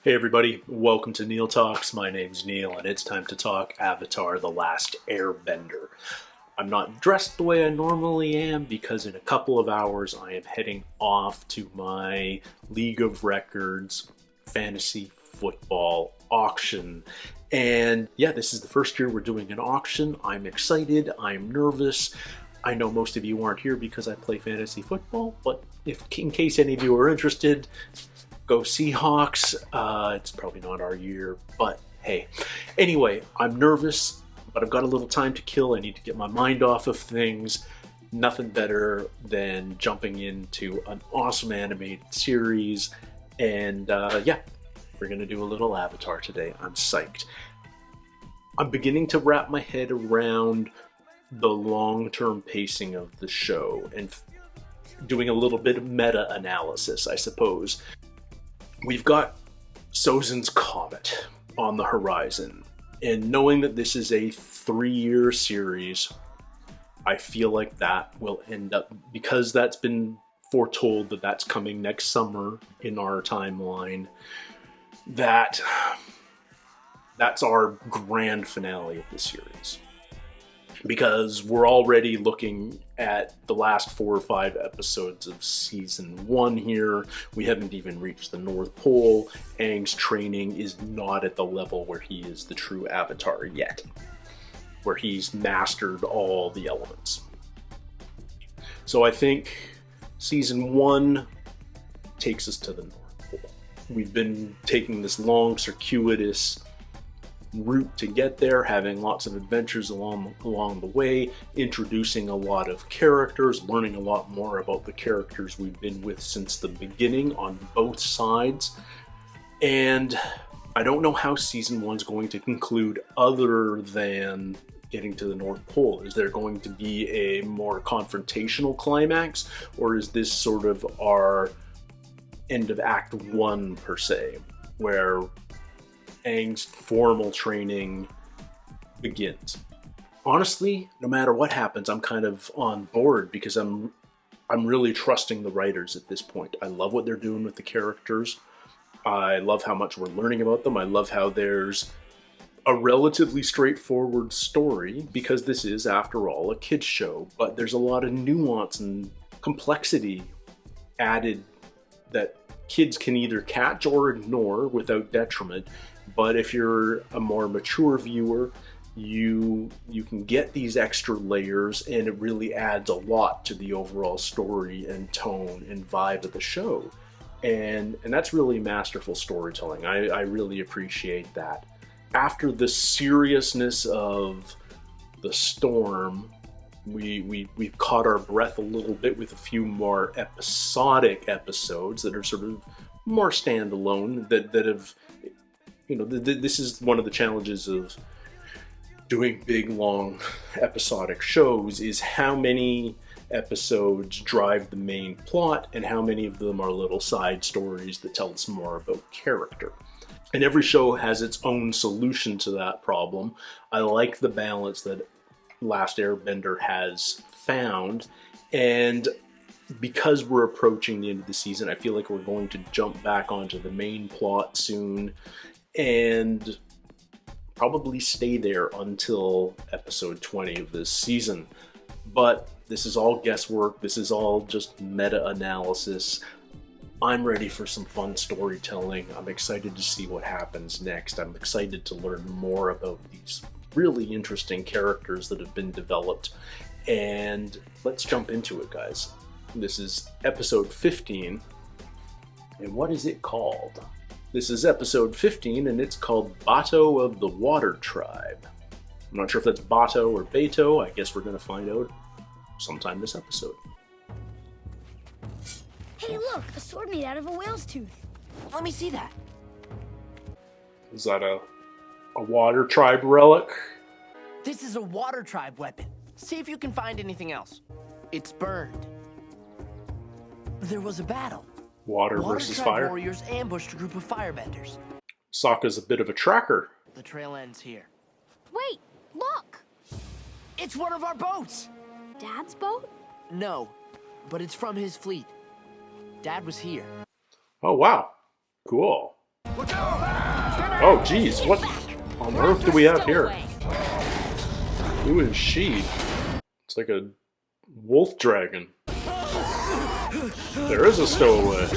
Hey everybody, welcome to Neil Talks. My name's Neil and it's time to talk Avatar: The Last Airbender. I'm not dressed the way I normally am because in a couple of hours I am heading off to my League of Records fantasy football auction. And yeah, this is the first year we're doing an auction. I'm excited, I'm nervous. I know most of you aren't here because I play fantasy football, but in case any of you are interested, go Seahawks. It's probably not our year, but hey. Anyway, I'm nervous, but I've got a little time to kill. I need to get my mind off of things. Nothing better than jumping into an awesome animated series. And yeah, we're going to do a little Avatar today. I'm psyched. I'm beginning to wrap my head around the long-term pacing of the show and doing a little bit of meta-analysis, I suppose. We've got Sozin's Comet on the horizon, and knowing that this is a 3-year series, I feel like that will end up, because that's been foretold that that's coming next summer in our timeline, that's our grand finale of the series. Because we're already looking at the last 4 or 5 episodes of season 1 here. We haven't even reached the North Pole. Aang's training is not at the level where he is the true Avatar yet, where he's mastered all the elements. So I think season 1 takes us to the North Pole. We've been taking this long, circuitous route to get there, having lots of adventures along the way, introducing a lot of characters, learning a lot more about the characters we've been with since the beginning on both sides. And I don't know how season 1's going to conclude other than getting to the North Pole. Is there going to be a more confrontational climax, or is this sort of our end of Act 1 per se, where Aang's formal training begins? Honestly, no matter what happens, I'm kind of on board because I'm really trusting the writers at this point. I love what they're doing with the characters. I love how much we're learning about them. I love how there's a relatively straightforward story because this is, after all, a kids show, but there's a lot of nuance and complexity added that kids can either catch or ignore without detriment. But if you're a more mature viewer, you can get these extra layers, and it really adds a lot to the overall story and tone and vibe of the show. And that's really masterful storytelling. I really appreciate that. After the seriousness of the storm, we've caught our breath a little bit with a few more episodic episodes that are sort of more standalone, that have, this is one of the challenges of doing big, long, episodic shows, is how many episodes drive the main plot and how many of them are little side stories that tell us more about character. And every show has its own solution to that problem. I like the balance that Last Airbender has found, and because we're approaching the end of the season, I feel like we're going to jump back onto the main plot soon and probably stay there until episode 20 of this season. But this is all guesswork. This is all just meta-analysis. I'm ready for some fun storytelling. I'm excited to see what happens next. I'm excited to learn more about these really interesting characters that have been developed. And let's jump into it, guys. This is episode 15. And what is it called? This is episode 15, and it's called Bato of the Water Tribe. I'm not sure if that's Bato or Bato. I guess we're going to find out sometime this episode. Hey, look, a sword made out of a whale's tooth. Let me see that. Is that a Water Tribe relic? This is a Water Tribe weapon. See if you can find anything else. It's burned. There was a battle. Water versus Tribe fire. warriors ambushed a group of firebenders. Sokka's a bit of a tracker. The trail ends here. Wait, look! It's one of our boats! Dad's boat? No, but it's from his fleet. Dad was here. Oh, wow. Cool. Oh, geez, what on earth do we have here? Who is she? It's like a wolf dragon. There is a stowaway.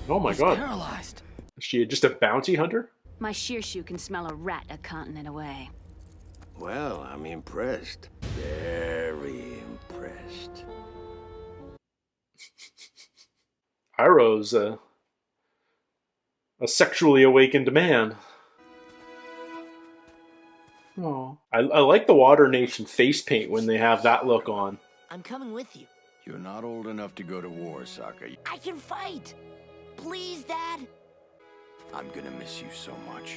Oh my god. Paralyzed. Is she just a bounty hunter? My shearshoe can smell a rat a continent away. Well, I'm impressed. Very impressed. Iroh's a sexually awakened man. Oh, I like the Water Nation face paint when they have that look on. I'm coming with you. You're not old enough to go to war, Sokka. I can fight. Please, Dad. I'm gonna miss you so much.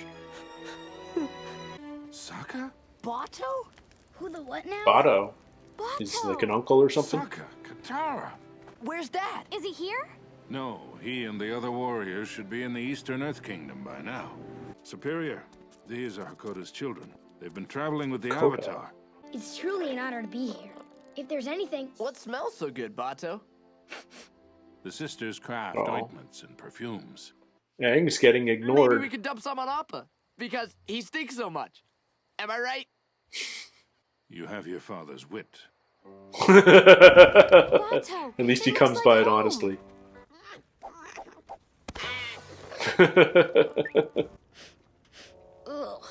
Sokka? Bato? Who the what now? Bato. Bato. He's like an uncle or something. Sokka, Katara. Where's Dad? Is he here? No, he and the other warriors should be in the Eastern Earth Kingdom by now. Superior, these are Hakoda's children. They've been traveling with the Hakoda. Avatar. It's truly an honor to be here. If there's anything... What smells so good, Bato? The sisters craft Oh. ointments and perfumes. Aang's getting Maybe we ignored. could dump some on Appa, because he stinks so much. Am I right? You have your father's wit. Bato, At least he it comes looks by like it home. honestly. Ugh.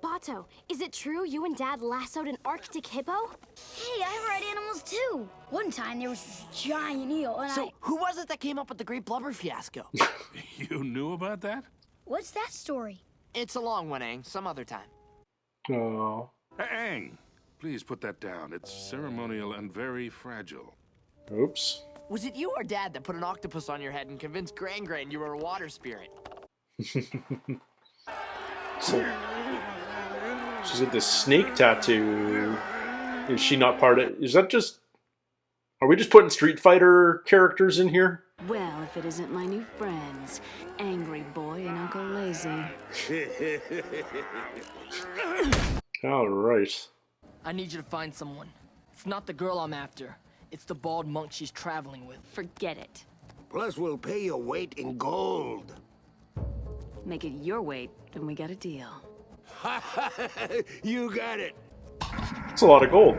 Bato, is it true you and Dad lassoed an Arctic hippo? Hey, I ride animals too. One time there was this giant eel and So, who was it that came up with the Great Blubber Fiasco? You knew about that? What's that story? It's a long one, Aang. Some other time. Oh. Aang, please put that down. It's ceremonial and very fragile. Oops. Was it you or Dad that put an octopus on your head and convinced Gran you were a water spirit? So, she's got this snake tattoo. Is she not part of... Is that just... Are we just putting Street Fighter characters in here? Well, if it isn't my new friends, Angry Boy and Uncle Lazy. Alright. I need you to find someone. It's not the girl I'm after. It's the bald monk she's traveling with. Forget it. Plus, we'll pay your weight in gold. Make it your weight, and we got a deal. You got it. It's a lot of gold.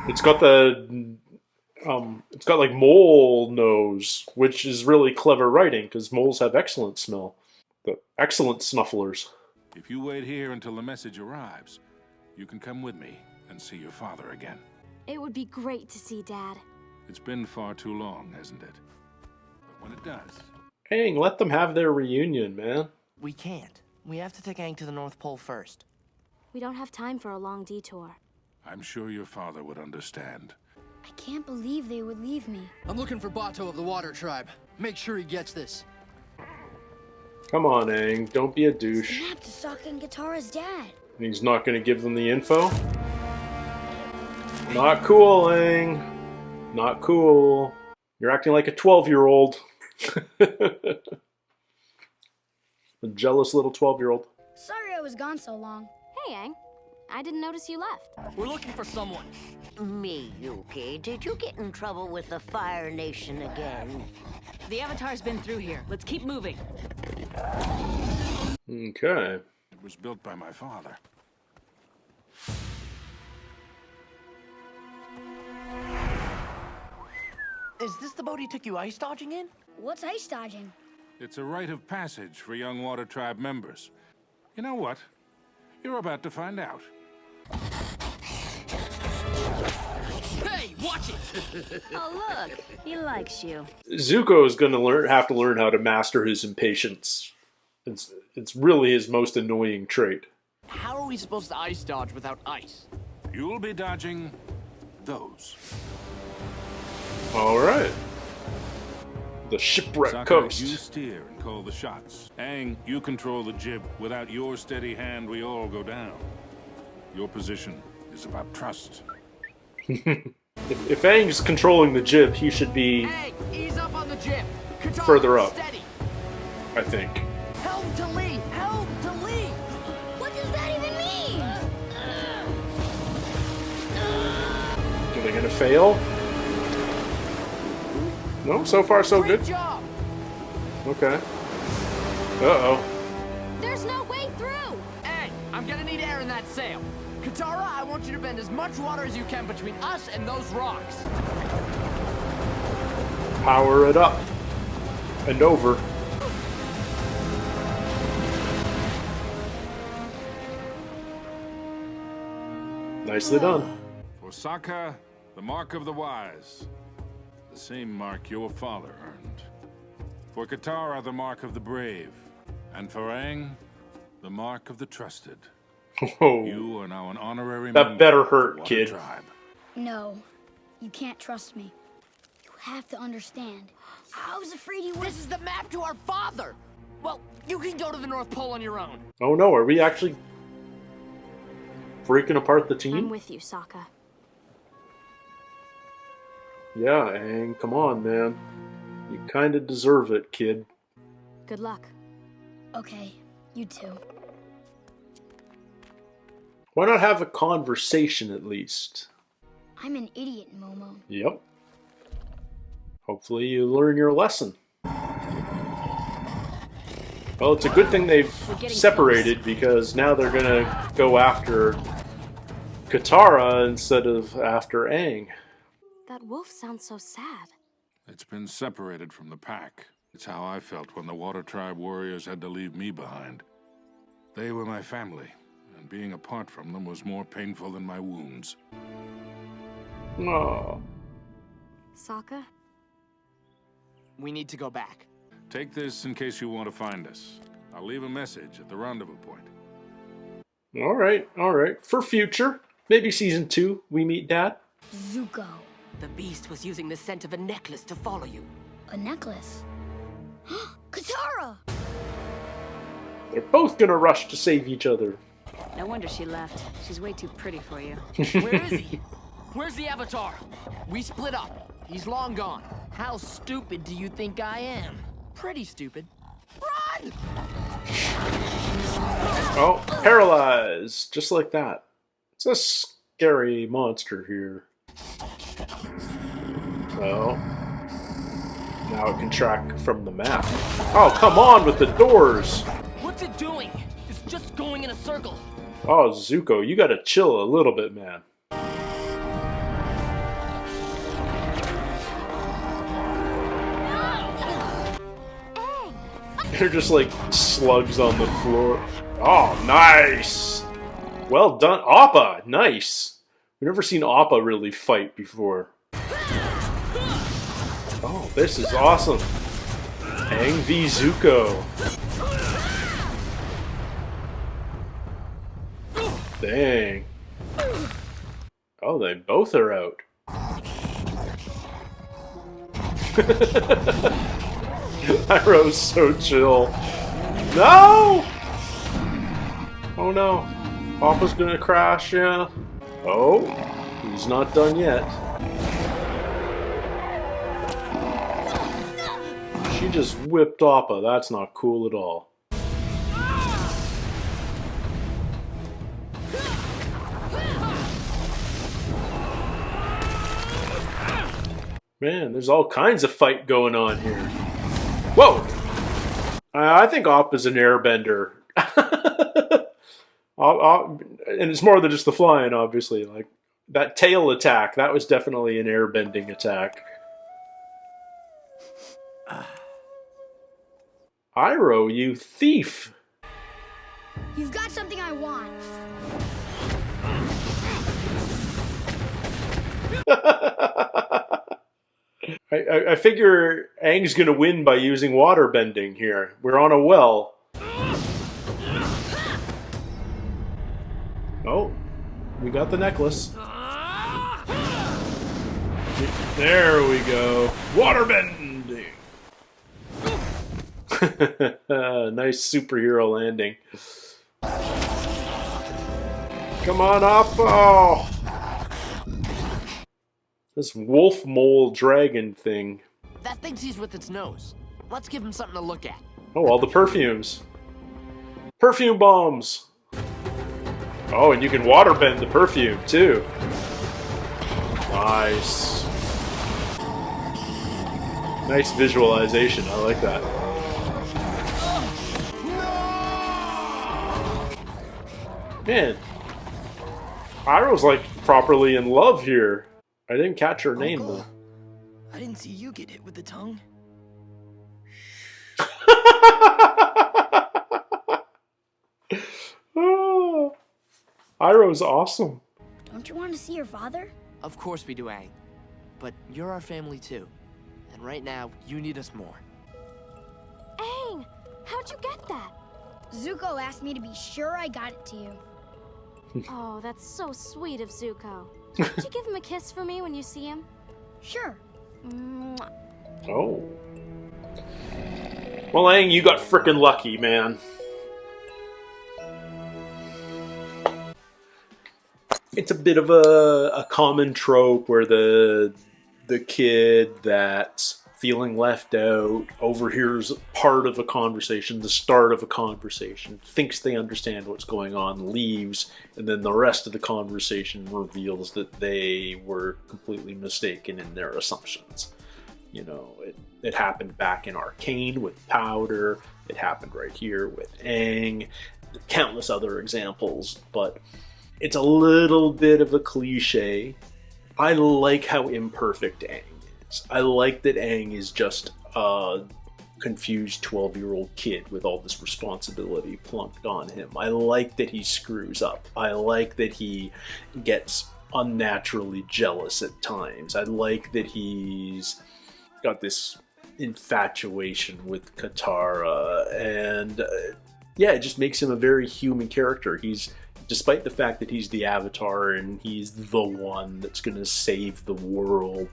It's got the... it's got like mole nose, which is really clever writing, because moles have excellent smell. The excellent snufflers. If you wait here until the message arrives, you can come with me and see your father again. It would be great to see Dad. It's been far too long, hasn't it? But when it does, Aang, let them have their reunion, man. We can't. We have to take Aang to the North Pole first. We don't have time for a long detour. I'm sure your father would understand. I can't believe they would leave me. I'm looking for Bato of the Water Tribe. Make sure he gets this. Come on, Aang, don't be a douche. Snap to Sokka and Katara's dad. And he's not going to give them the info? Not cool, Aang. Not cool. You're acting like a 12-year-old. A jealous little 12-year-old. Sorry I was gone so long. Hey, Aang. I didn't notice you left. We're looking for someone. Me, Yuki. Did you get in trouble with the Fire Nation again? The Avatar's been through here. Let's keep moving. Okay. It was built by my father. Is this the boat he took you ice dodging in? What's ice dodging? It's a rite of passage for young Water Tribe members. You know what? You're about to find out. Hey, watch it! Oh, look. He likes you. Zuko is going to have to learn how to master his impatience. It's really his most annoying trait. How are we supposed to ice dodge without ice? You'll be dodging those. All right. The shipwreck Sokka, coast. you steer and call the shots. Aang, you control the jib. Without your steady hand, we all go down. Your position is about trust. If Aang's controlling the jib, he should be, Hey, ease up on the jib. Katara, Further up. Steady. I think. Helm to lee. Helm to lee. What does that even mean? Are they going to fail? No, so far so Great good. job. Okay. Uh-oh. There's no way through! Hey, I'm gonna need air in that sail. Katara, I want you to bend as much water as you can between us and those rocks. Power it up. And over. Nicely done. For Sokka, the mark of the wise. The same mark your father earned. For Katara, the mark of the brave. And for Aang, the mark of the trusted. Whoa. You are now an honorary That member better of the hurt, Water kid. Tribe. No, you can't trust me. You have to understand. I was afraid you would. This is the map to our father. Well, you can go to the North Pole on your own. Oh no, are we actually breaking apart the I'm team? with you, Sokka. Yeah, Aang, come on, man. You kinda deserve it, kid. Good luck. Okay, you too. Why not have a conversation at least? I'm an idiot, Momo. Yep. Hopefully you learn your lesson. Well, it's a good thing they've separated because now they're gonna go after Katara instead of after Aang. That wolf sounds so sad. It's been separated from the pack. It's how I felt when the Water Tribe warriors had to leave me behind. They were my family, and being apart from them was more painful than my wounds. Oh. Sokka? We need to go back. Take this in case you want to find us. I'll leave a message at the rendezvous point. Alright, alright. For future, maybe season 2, we meet Dad. Zuko. The beast was using the scent of a necklace to follow you. A necklace? Katara! They're both gonna rush to save each other. No wonder she left. She's way too pretty for you. Where is he? Where's the Avatar? We split up. He's long gone. How stupid do you think I am? Pretty stupid. Run! Oh, paralyzed. Just like that. It's a scary monster here. Oh. Now it can track from the map. Oh, come on with the doors! What's it doing? It's just going in a circle. Oh, Zuko, you gotta chill a little bit, man. They're just like slugs on the floor. Oh, nice! Well done. Appa, nice. We've never seen Appa really fight before. Oh, this is awesome. Aang v Zuko. Dang. Oh, they both are out. Iroh's so chill. No! Oh no. Appa's gonna crash, yeah. Oh, he's not done yet. She just whipped Appa. That's not cool at all. Man, there's all kinds of fight going on here. Whoa! I think Appa's an airbender. And it's more than just the flying, obviously. Like, that tail attack, that was definitely an airbending attack. Iroh, you thief! You've got something I want. I figure Aang's gonna win by using water bending here. We're on a well. Oh, we got the necklace. There we go. Water bending! Nice superhero landing. Come on up! Oh! This wolf mole dragon thing. That thing sees with its nose. Let's give him something to look at. Oh, all the perfumes. Perfume bombs! Oh, and you can water bend the perfume, too. Nice. Nice visualization. I like that. Man, Iroh's like properly in love here. I didn't catch her name though. I didn't see you get hit with the tongue. Oh, Iroh's awesome. Don't you want to see your father? Of course we do, Aang. But you're our family too. And right now, you need us more. Aang, how'd you get that? Zuko asked me to be sure I got it to you. Oh, that's so sweet of Zuko. Could you give him a kiss for me when you see him? Sure. Mwah. Oh. Well, Aang, you got frickin' lucky, man. It's a bit of a common trope where the kid that's feeling left out overhears part of a conversation, the start of a conversation, thinks they understand what's going on, leaves, and then the rest of the conversation reveals that they were completely mistaken in their assumptions. You know, it happened back in Arcane with Powder, it happened right here with Aang, countless other examples, but it's a little bit of a cliche. I like how imperfect Aang is. I like that Aang is just a confused 12-year-old kid with all this responsibility plunked on him. I like that he screws up. I like that he gets unnaturally jealous at times. I like that he's got this infatuation with Katara, and yeah, it just makes him a very human character. Despite the fact that he's the Avatar and he's the one that's going to save the world,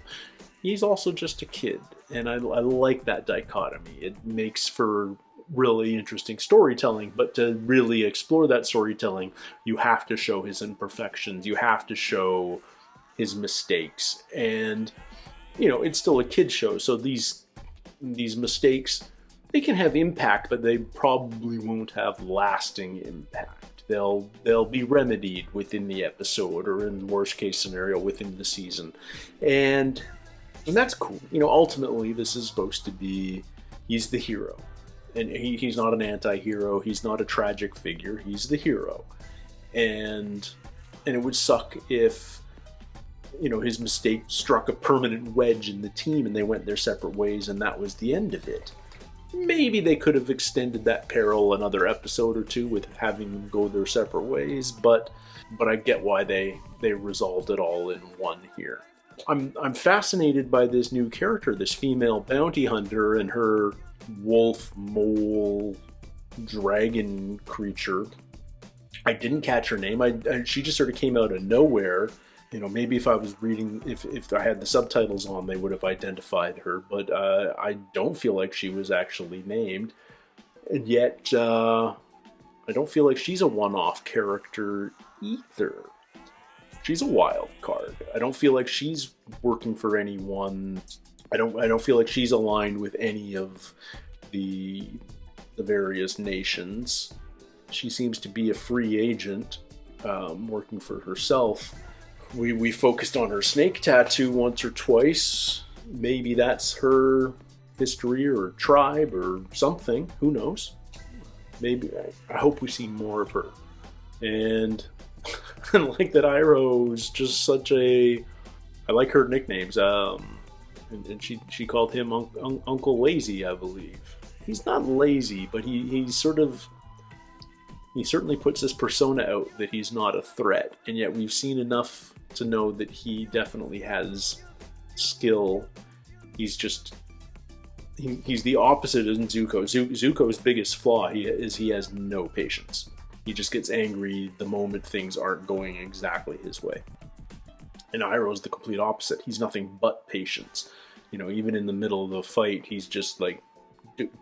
he's also just a kid. And I like that dichotomy. It makes for really interesting storytelling, but to really explore that storytelling, you have to show his imperfections. You have to show his mistakes. And, you know, it's still a kid's show, so these mistakes, they can have impact, but they probably won't have lasting impact. They'll be remedied within the episode, or in the worst case scenario, within the season. And that's cool. You know, ultimately, this is supposed to be, he's the hero. And he's not an anti-hero. He's not a tragic figure. He's the hero. And it would suck if, you know, his mistake struck a permanent wedge in the team and they went their separate ways and that was the end of it. Maybe they could have extended that peril another episode or two with having them go their separate ways, but I get why they resolved it all in one here. I'm fascinated by this new character, this female bounty hunter, and her wolf, mole, dragon creature. I didn't catch her name. She just sort of came out of nowhere. You know, maybe if I was reading, if I had the subtitles on, they would have identified her, but I don't feel like she was actually named. And yet, I don't feel like she's a one-off character either. She's a wild card. I don't feel like she's working for anyone. I don't feel like she's aligned with any of the various nations. She seems to be a free agent, working for herself. We focused on her snake tattoo once or twice. Maybe that's her history or tribe or something. Who knows? Maybe. I hope we see more of her. And I like that Iroh is just such a... I like her nicknames. And she called him Uncle Lazy, I believe. He's not lazy, but he's sort of... He certainly puts this persona out that he's not a threat, and yet we've seen enough to know that he definitely has skill. He's just... He's the opposite of Zuko. Zuko's biggest flaw is he has no patience. He just gets angry the moment things aren't going exactly his way. And Iroh's the complete opposite. He's nothing but patience. You know, even in the middle of the fight, he's just like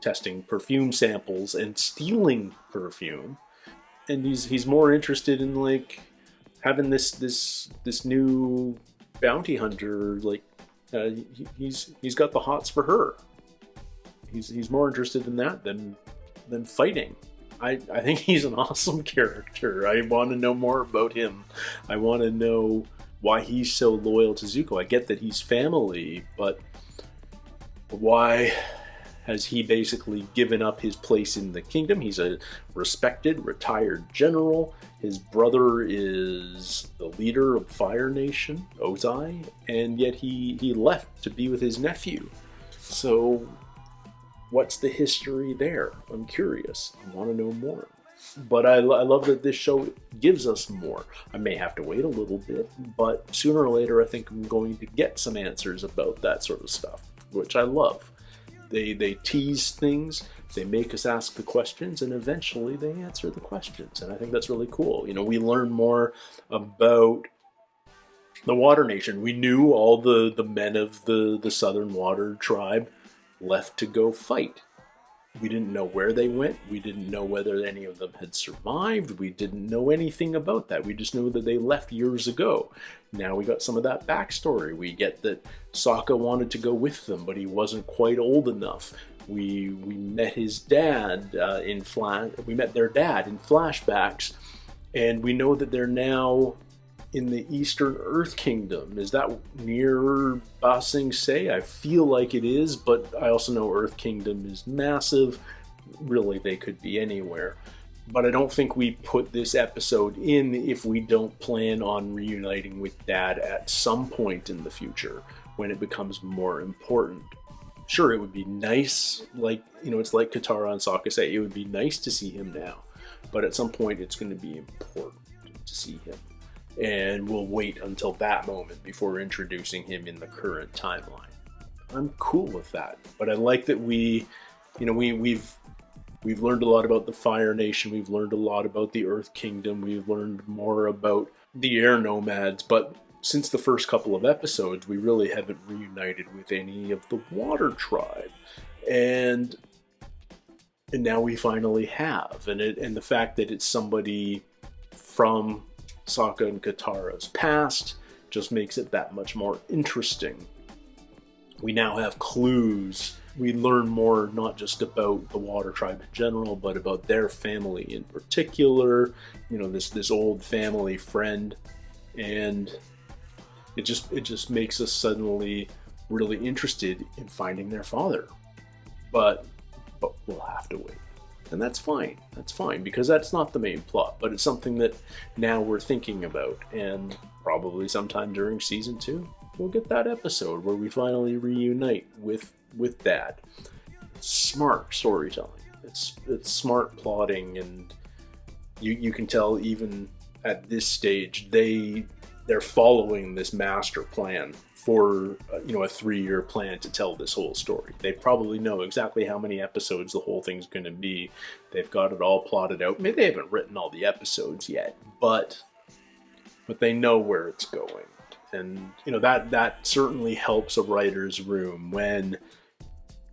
testing perfume samples and stealing perfume. And he's more interested in like having this new bounty hunter. Like he's got the hots for her. He's more interested in that than fighting. I think he's an awesome character. I want to know more about him. I want to know why he's so loyal to Zuko. I get that he's family, but Why has he basically given up his place in the kingdom? He's a respected, retired general. His brother is the leader of Fire Nation, Ozai, and yet he left to be with his nephew. So what's the history there? I'm curious. I want to know more. But I love that this show gives us more. I may have to wait a little bit, but sooner or later I think I'm going to get some answers about that sort of stuff, which I love. They tease things, they make us ask the questions, and eventually they answer the questions. And I think that's really cool. You know, we learn more about the Water Nation. We knew all the men of the Southern Water tribe left to go fight. We didn't know where they went. We didn't know whether any of them had survived. We didn't know anything about that. We just knew that they left years ago. Now we got some of that backstory. We get that Sokka wanted to go with them, but he wasn't quite old enough. We met his dad we met their dad in flashbacks, and we know that they're now in the Eastern Earth Kingdom. Is that near Ba Sing Se? I feel like it is, but I also know Earth Kingdom is massive. Really, they could be anywhere. But I don't think we put this episode in if we don't plan on reuniting with Dad at some point in the future when it becomes more important. Sure, it would be nice, like, you know, it's like Katara and Sokka say, it would be nice to see him now. But at some point, it's going to be important to see him. And we'll wait until that moment before introducing him in the current timeline. I'm cool with that, but I like that we've learned a lot about the Fire Nation. We've learned a lot about the Earth Kingdom. We've learned more about the Air Nomads. But since the first couple of episodes, we really haven't reunited with any of the Water Tribe, and now we finally have. And the fact that it's somebody from Sokka and Katara's past just makes it that much more interesting. We now have clues. We learn more not just about the Water Tribe in general, but about their family in particular. You know, this old family friend, and it just makes us suddenly really interested in finding their father. But we'll have to wait. And that's fine. That's fine, because that's not the main plot, but it's something that now we're thinking about, and probably sometime during season 2, we'll get that episode where we finally reunite with Dad. It's smart storytelling. It's smart plotting, and you can tell even at this stage they're following this master plan for a 3-year plan to tell this whole story. They probably know exactly how many episodes the whole thing's going to be. They've got it all plotted out. Maybe they haven't written all the episodes yet, but they know where it's going. And that certainly helps a writer's room when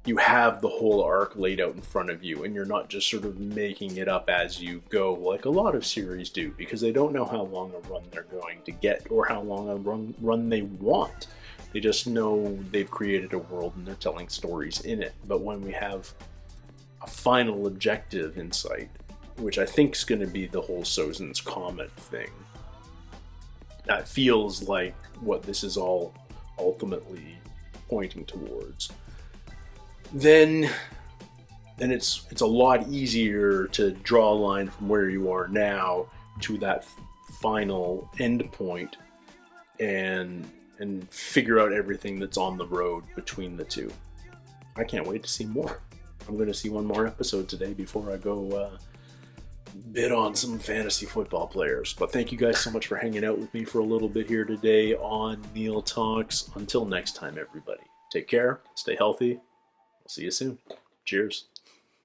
you have the whole arc laid out in front of you and you're not just sort of making it up as you go like a lot of series do, because they don't know how long a run they're going to get or how long a run they want. They just know they've created a world and they're telling stories in it. But when we have a final objective in sight, which I think is going to be the whole Sozin's Comet thing, that feels like what this is all ultimately pointing towards. Then it's a lot easier to draw a line from where you are now to that final end point and figure out everything that's on the road between the two. I can't wait to see more. I'm going to see one more episode today before I go bid on some fantasy football players. But thank you guys so much for hanging out with me for a little bit here today on Neil Talks. Until next time, everybody, take care, stay healthy. We'll see you soon. Cheers.